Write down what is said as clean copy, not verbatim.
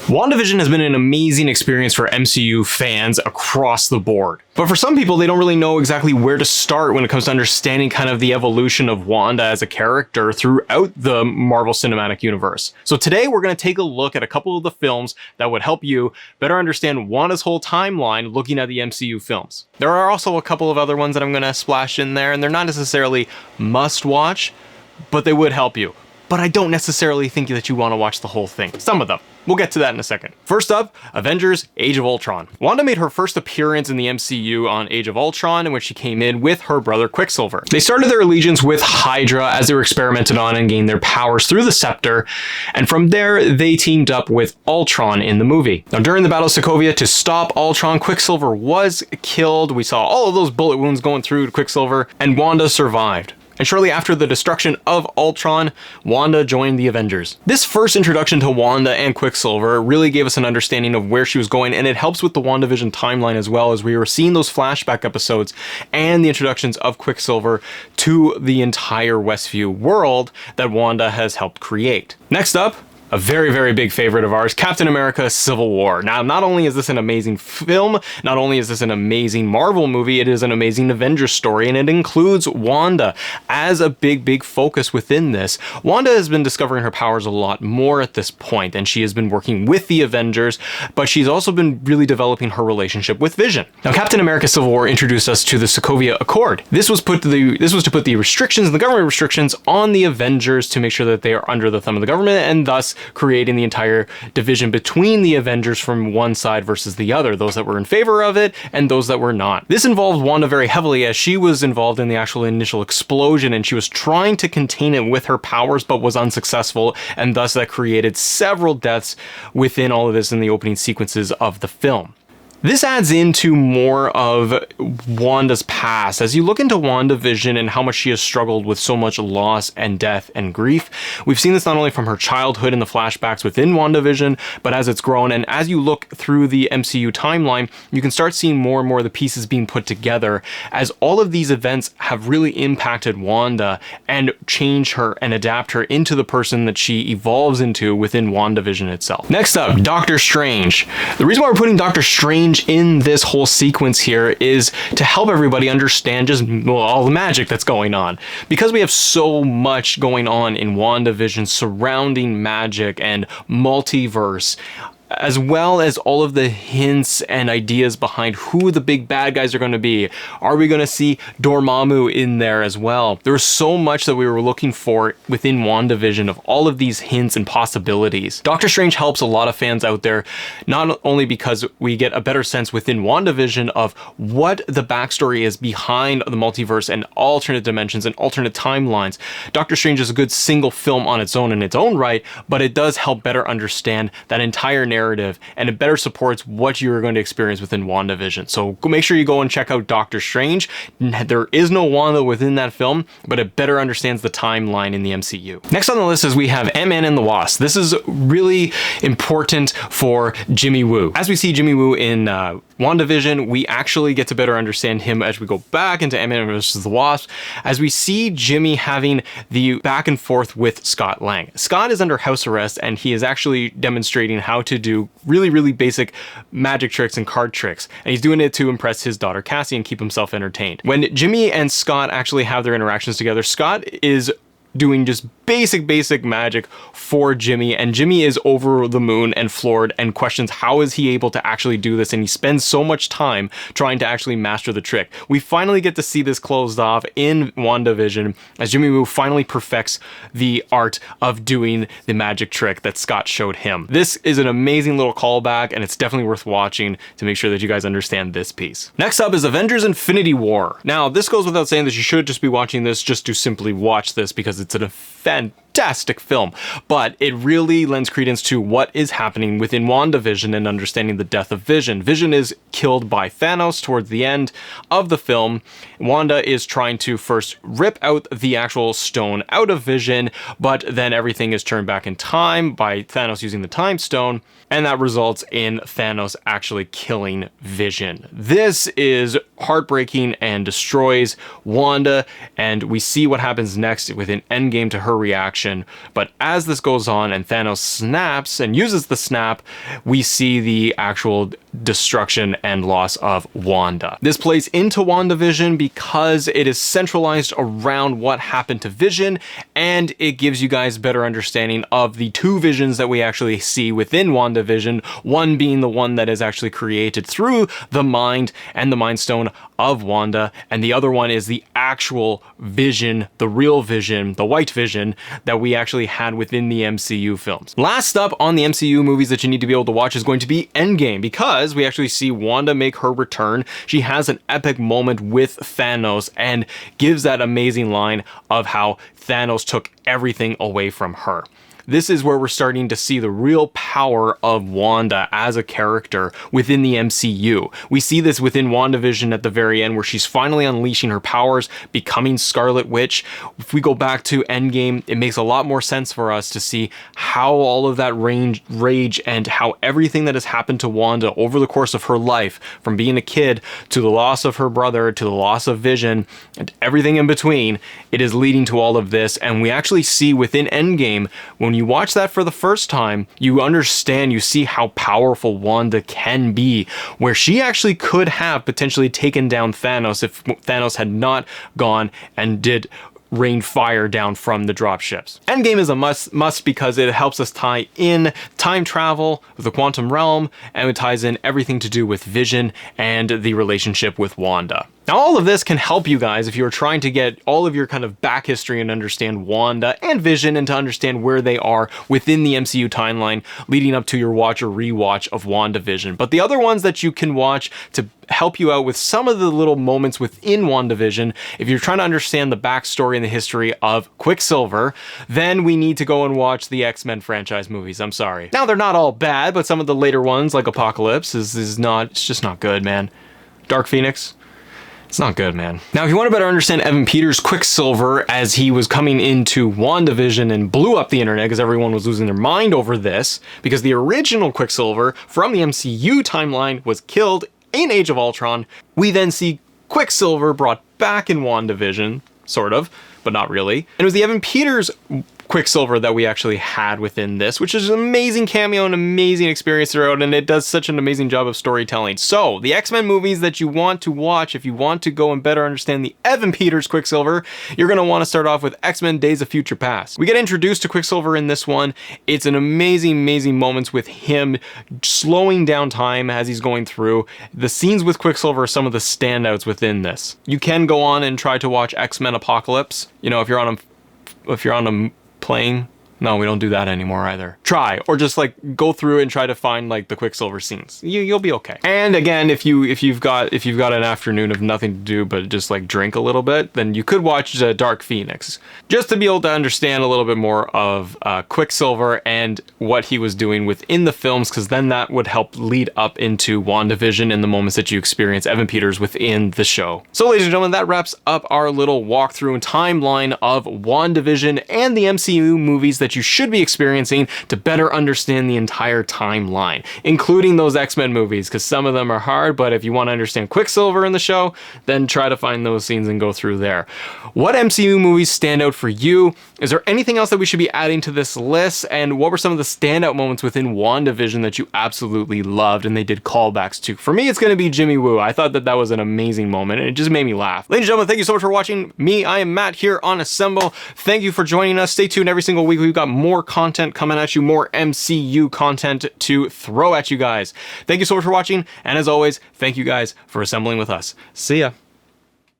WandaVision has been an amazing experience for MCU fans across the board. But for some people, they don't really know exactly where to start when it comes to understanding kind of the evolution of Wanda as a character throughout the Marvel Cinematic Universe. So today we're going to take a look at a couple of the films that would help you better understand Wanda's whole timeline looking at the MCU films. There are also a couple of other ones that I'm going to splash in there, and they're not necessarily must watch, but they would help you. But I don't necessarily think that you want to watch the whole thing. Some of them. We'll get to that in a second. First up, Avengers Age of Ultron. Wanda made her first appearance in the MCU on Age of Ultron, in which she came in with her brother Quicksilver. They started their allegiance with Hydra as they were experimented on and gained their powers through the scepter, and from there they teamed up with Ultron in the movie. Now during the Battle of Sokovia, to stop Ultron, Quicksilver was killed. We saw all of those bullet wounds going through Quicksilver, and Wanda survived. And shortly after the destruction of Ultron, Wanda joined the Avengers. This first introduction to Wanda and Quicksilver really gave us an understanding of where she was going, and it helps with the WandaVision timeline as well, as we were seeing those flashback episodes and the introductions of Quicksilver to the entire Westview world that Wanda has helped create. Next up, a very, very big favorite of ours, Captain America Civil War. Now, not only is this an amazing film, not only is this an amazing Marvel movie, it is an amazing Avengers story, and it includes Wanda as a big, big focus within this. Wanda has been discovering her powers a lot more at this point, and she has been working with the Avengers, but she's also been really developing her relationship with Vision. Now, Captain America Civil War introduced us to the Sokovia Accord. This was to put the restrictions, the government restrictions, on the Avengers to make sure that they are under the thumb of the government, and thus creating the entire division between the Avengers from one side versus the other, those that were in favor of it and those that were not. This involved Wanda very heavily, as she was involved in the actual initial explosion, and she was trying to contain it with her powers but was unsuccessful, and thus that created several deaths within all of this in the opening sequences of the film. This adds into more of Wanda's past. As you look into WandaVision and how much she has struggled with so much loss and death and grief, we've seen this not only from her childhood in the flashbacks within WandaVision, but as it's grown. And as you look through the MCU timeline, you can start seeing more and more of the pieces being put together, as all of these events have really impacted Wanda and change her and adapt her into the person that she evolves into within WandaVision itself. Next up, Doctor Strange. The reason why we're putting Doctor Strange in this whole sequence here is to help everybody understand just all the magic that's going on. Because we have so much going on in WandaVision surrounding magic and multiverse, as well as all of the hints and ideas behind who the big bad guys are going to be. Are we going to see Dormammu in there as well? There was so much that we were looking for within WandaVision of all of these hints and possibilities. Doctor Strange helps a lot of fans out there, not only because we get a better sense within WandaVision of what the backstory is behind the multiverse and alternate dimensions and alternate timelines. Doctor Strange is a good single film on its own in its own right, but it does help better understand that entire narrative, and it better supports what you're going to experience within WandaVision. So make sure you go and check out Doctor Strange. There is no Wanda within that film, but it better understands the timeline in the MCU. Next on the list is we have Ant-Man and the Wasp. This is really important for Jimmy Woo. As we see Jimmy Woo in WandaVision, we actually get to better understand him as we go back into Ant-Man vs. the Wasp, as we see Jimmy having the back and forth with Scott Lang. Scott is under house arrest, and he is actually demonstrating how to do really, really basic magic tricks and card tricks. And he's doing it to impress his daughter Cassie and keep himself entertained. When Jimmy and Scott actually have their interactions together, Scott is doing just basic magic for Jimmy, and Jimmy is over the moon and floored and questions how is he able to actually do this, and he spends so much time trying to actually master the trick. We finally get to see this closed off in WandaVision as Jimmy Woo finally perfects the art of doing the magic trick that Scott showed him. This is an amazing little callback, and it's definitely worth watching to make sure that you guys understand this piece. Next up is Avengers Infinity War. Now, this goes without saying that you should just be watching this just to simply watch this, because it's a fantastic film, but it really lends credence to what is happening within WandaVision and understanding the death of Vision. Vision is killed by Thanos towards the end of the film. Wanda is trying to first rip out the actual stone out of Vision, but then everything is turned back in time by Thanos using the time stone, and that results in Thanos actually killing Vision. This is heartbreaking and destroys Wanda, and we see what happens next within Endgame to her reaction destruction. But as this goes on and Thanos snaps and uses the snap, we see the actual destruction and loss of Wanda. This plays into WandaVision because it is centralized around what happened to Vision, and it gives you guys better understanding of the two visions that we actually see within WandaVision, one being the one that is actually created through the mind and the Mind Stone of Wanda, and the other one is the actual Vision, the real Vision, the white Vision that we actually had within the MCU films. Last up on the MCU movies that you need to be able to watch is going to be Endgame, because we actually see Wanda make her return. She has an epic moment with Thanos and gives that amazing line of how Thanos took everything away from her. This is where we're starting to see the real power of Wanda as a character within the MCU. We see this within WandaVision at the very end, where she's finally unleashing her powers, becoming Scarlet Witch. If we go back to Endgame, it makes a lot more sense for us to see how all of that rage and how everything that has happened to Wanda over the course of her life, from being a kid to the loss of her brother to the loss of Vision and everything in between, it is leading to all of this. And we actually see within Endgame, when you watch that for the first time, you understand, you see how powerful Wanda can be, where she actually could have potentially taken down Thanos if Thanos had not gone and did rain fire down from the dropships. Endgame is a must because it helps us tie in time travel with the quantum realm, and it ties in everything to do with Vision and the relationship with Wanda. Now, all of this can help you guys if you're trying to get all of your kind of back history and understand Wanda and Vision, and to understand where they are within the MCU timeline leading up to your watch or rewatch of WandaVision. But the other ones that you can watch to help you out with some of the little moments within WandaVision, if you're trying to understand the backstory and the history of Quicksilver, then we need to go and watch the X-Men franchise movies. I'm sorry. Now, they're not all bad, but some of the later ones, like Apocalypse, it's just not good, man. Dark Phoenix, it's not good, man. Now, if you want to better understand Evan Peters' Quicksilver as he was coming into WandaVision and blew up the internet because everyone was losing their mind over this, because the original Quicksilver from the MCU timeline was killed in Age of Ultron, we then see Quicksilver brought back in WandaVision, sort of, but not really. And it was the Evan Peters Quicksilver that we actually had within this, which is an amazing cameo and amazing experience throughout, and it does such an amazing job of storytelling. So, the X-Men movies that you want to watch, if you want to go and better understand the Evan Peters Quicksilver, you're going to want to start off with X-Men Days of Future Past. We get introduced to Quicksilver in this one. It's an amazing moments with him slowing down time as he's going through. The scenes with Quicksilver are some of the standouts within this. You can go on and try to watch X-Men Apocalypse. You know, if you're on a plane. No, we don't do that anymore either. Try, or just like go through and try to find like the Quicksilver scenes. You'll be okay. And again, if you've got an afternoon of nothing to do but just like drink a little bit, then you could watch Dark Phoenix, just to be able to understand a little bit more of Quicksilver and what he was doing within the films, because then that would help lead up into WandaVision and the moments that you experience Evan Peters within the show. So, ladies and gentlemen, that wraps up our little walkthrough and timeline of WandaVision and the MCU movies that you should be experiencing to better understand the entire timeline, including those X-Men movies, because some of them are hard, but if you want to understand Quicksilver in the show, then try to find those scenes and go through there. What MCU movies stand out for you? Is there anything else that we should be adding to this list? And what were some of the standout moments within WandaVision that you absolutely loved and they did callbacks to? For me, it's going to be Jimmy Woo. I thought that was an amazing moment, and it just made me laugh. Ladies and gentlemen, thank you so much for watching me. I am Matt here on Assemble. Thank you for joining us. Stay tuned every single week. We've got more content coming at you, more MCU content to throw at you guys. Thank you so much for watching, and as always, thank you guys for assembling with us. See ya.